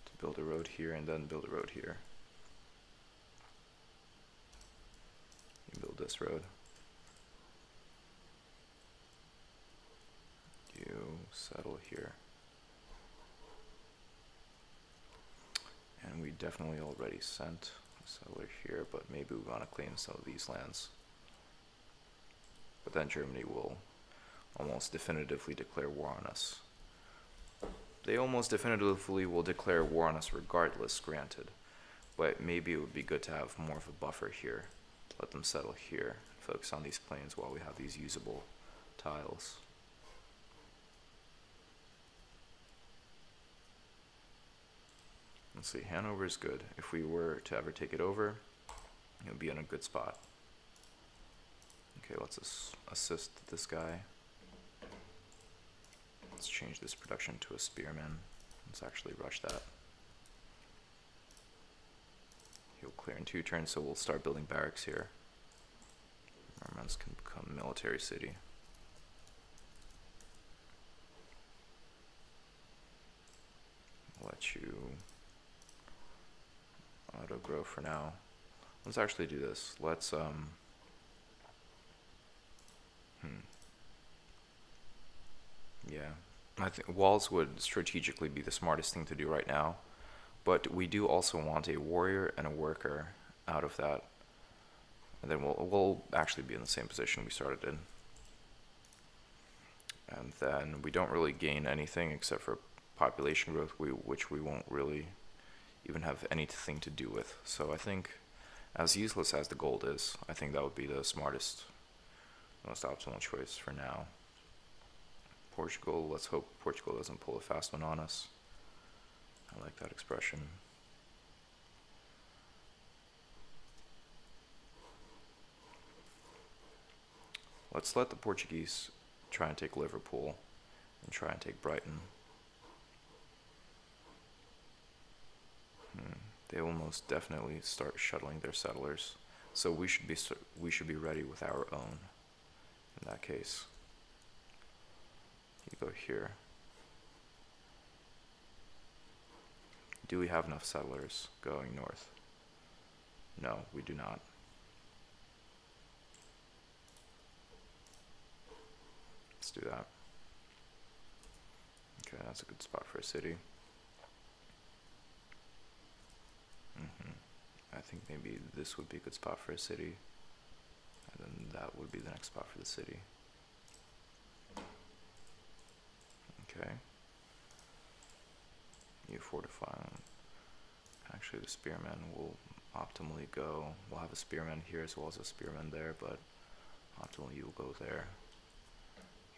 to build a road here and then build a road here. You build this road. You settle here. And we definitely already sent a settler here, but maybe we want to claim some of these lands. But then Germany will almost definitively declare war on us. They almost definitively will declare war on us regardless, granted. But maybe it would be good to have more of a buffer here. Let them settle here. Focus on these plains while we have these usable tiles. Let's see, Hanover is good. If we were to ever take it over, it would be in a good spot. Okay, let's assist this guy. Let's change this production to a spearman. Let's actually rush that. He'll clear in 2 turns, so we'll start building barracks here. Murmansk can become a military city. Let you auto grow for now. Let's actually do this. Let's yeah, I think walls would strategically be the smartest thing to do right now, but we do also want a warrior and a worker out of that And then we'll actually be in the same position we started in. And then we don't really gain anything except for population growth, which we won't really even have anything to do with. So I think, as useless as the gold is, I think that would be the smartest, most optimal choice for now. Portugal, let's hope Portugal doesn't pull a fast one on us. I like that expression. Let's let the Portuguese try and take Liverpool and try and take Brighton. They will most definitely start shuttling their settlers, so we should be ready with our own. In that case, you go here. Do we have enough settlers going north? No, we do not. Let's do that. Okay, that's a good spot for a city. I think maybe this would be a good spot for a city, and then that would be the next spot for the city. Okay. You fortify. Actually, the spearmen will optimally go. We'll have a spearman here as well as a spearman there, but optimally you will go there.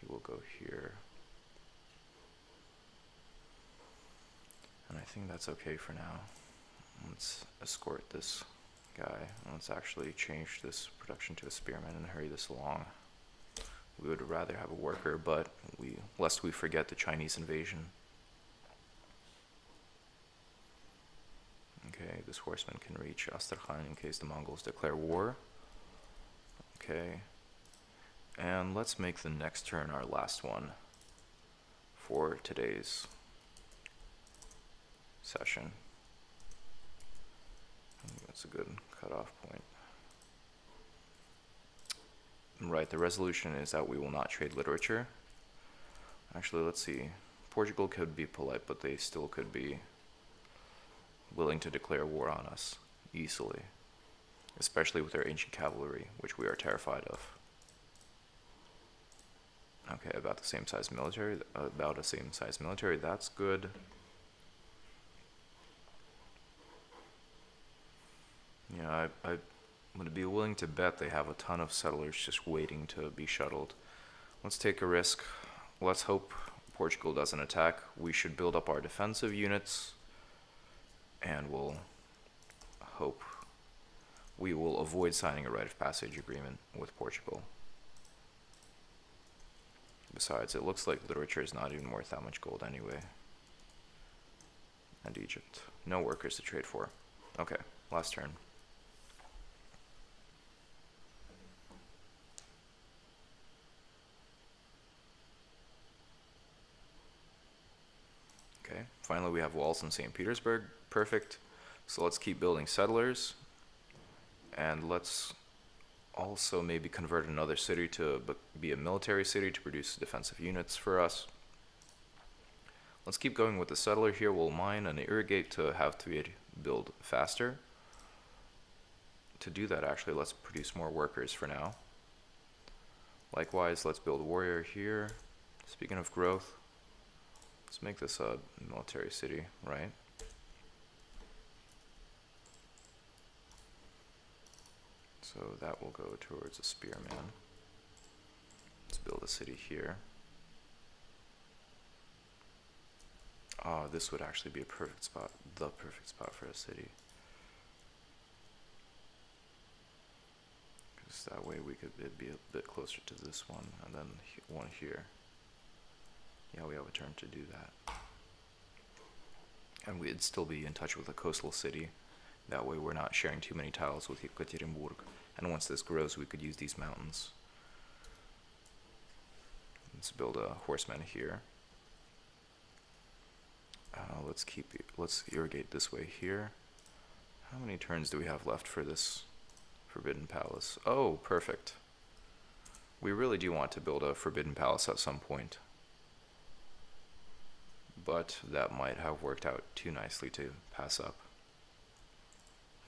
He will go here. And I think that's okay for now. Let's escort this guy. Let's actually change this production to a spearman and hurry this along. We would rather have a worker, but lest we forget the Chinese invasion. Okay, this horseman can reach Astrakhan in case the Mongols declare war. Okay. And let's make the next turn our last one for today's session. That's a good cutoff point. Right, the resolution is that we will not trade literature. Actually, let's see. Portugal could be polite, but they still could be willing to declare war on us easily, especially with their ancient cavalry, which we are terrified of. Okay, about the same size military. That's good. Yeah, I would be willing to bet they have a ton of settlers just waiting to be shuttled. Let's take a risk. Let's hope Portugal doesn't attack. We should build up our defensive units, and we'll hope we will avoid signing a rite of passage agreement with Portugal. Besides, it looks like literature is not even worth that much gold anyway. And Egypt. No workers to trade for. Okay, last turn. Okay, finally we have walls in St. Petersburg. Perfect. So let's keep building settlers. And let's also maybe convert another city to be a military city to produce defensive units for us. Let's keep going with the settler here. We'll mine and irrigate to have to build faster. To do that, actually, let's produce more workers for now. Likewise, let's build a warrior here. Speaking of growth, let's make this a military city, right? So that will go towards a spearman. Let's build a city here. This would actually be a perfect spot, the perfect spot for a city. Because that way we could be a bit closer to this one, and then one here. Yeah, we have a turn to do that. And we'd still be in touch with a coastal city. That way we're not sharing too many tiles with Yekaterinburg. And once this grows, we could use these mountains. Let's build a horseman here. Let's irrigate this way here. How many turns do we have left for this Forbidden Palace? Oh, perfect. We really do want to build a Forbidden Palace at some point. But that might have worked out too nicely to pass up.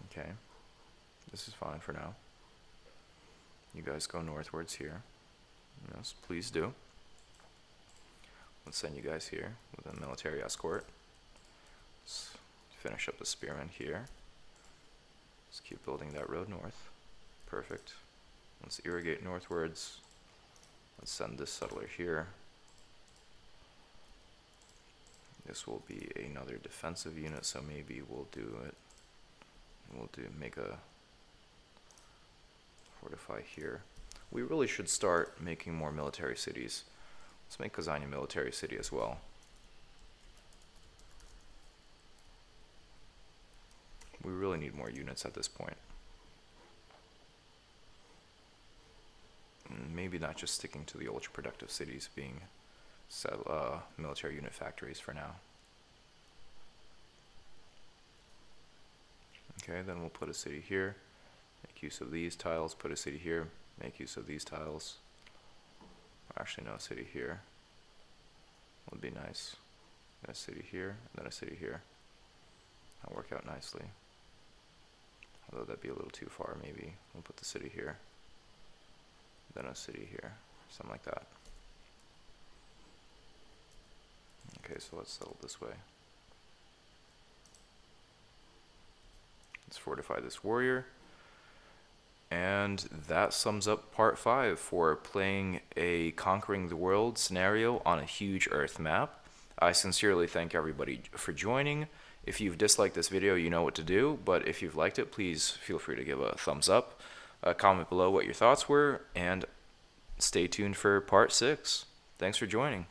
Okay. This is fine for now. You guys go northwards here. Yes, please do. Let's send you guys here with a military escort. Let's finish up the spearmen here. Let's keep building that road north. Perfect. Let's irrigate northwards. Let's send this settler here. This will be another defensive unit, so maybe we'll do it. Make a fortify here. We really should start making more military cities. Let's make Kazan a military city as well. We really need more units at this point. Maybe not just sticking to the ultra productive cities being military unit factories for now. Okay, then we'll put a city here, make use of these tiles, put a city here, make use of these tiles. Actually, no, a city here would be nice. Then a city here, and then a city here. That'll work out nicely. Although that'd be a little too far, maybe. We'll put the city here, then a city here, something like that. Okay, so let's settle this way. Let's fortify this warrior. And that sums up part 5 for playing a Conquering the World scenario on a huge Earth map. I sincerely thank everybody for joining. If you've disliked this video, you know what to do, but if you've liked it, please feel free to give a thumbs up. Comment below what your thoughts were, and stay tuned for part 6. Thanks for joining.